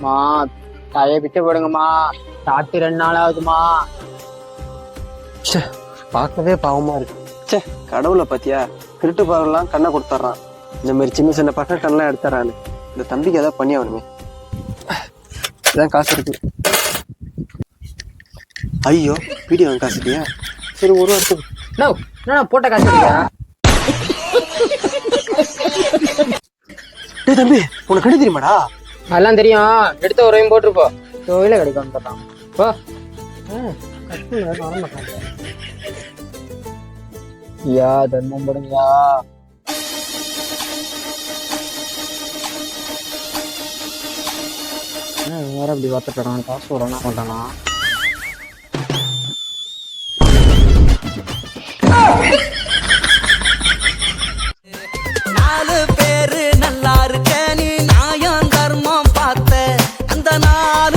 மா தலையை பிச்சை போடுங்கம்மா. சாப்பிட்டு 2 நாள் ஆகுதுமா. பார்க்கவே பாவமா இருக்கு. சே, கடவுளை பத்தியா திருட்டு பாவெல்லாம் கண்ணை கொடுத்துட்றான். இந்த மாதிரி சின்ன சின்ன பசங்க கண்ணெல்லாம் எடுத்துறான்னு. இந்த தம்பிக்கு ஏதாவது பண்ணி ஆகணுமே. இதான் காசு இருக்கு. ஐயோ, வீடியோ காசு இல்லையா? சரி, ஒரு வருஷத்துக்கு என்ன போட்ட காசு இல்லையா? தம்பி, உனக்கு கண்டு தெரியுமாடா? அதெல்லாம் தெரியும். எடுத்த உரையும் போட்டுருப்போம். கோயில கிடைக்கும் போட்டான். போ. வர மாட்டான். ஐயா, தர்மம் போடுங்கயா. வேற அப்படி பார்த்துக்கிறான். காசு விடனா மாட்டானா? நாலு பேரு நல்லா இருக்க, நீ நியாயம் தர்மம் பார்த்த அந்த நாலு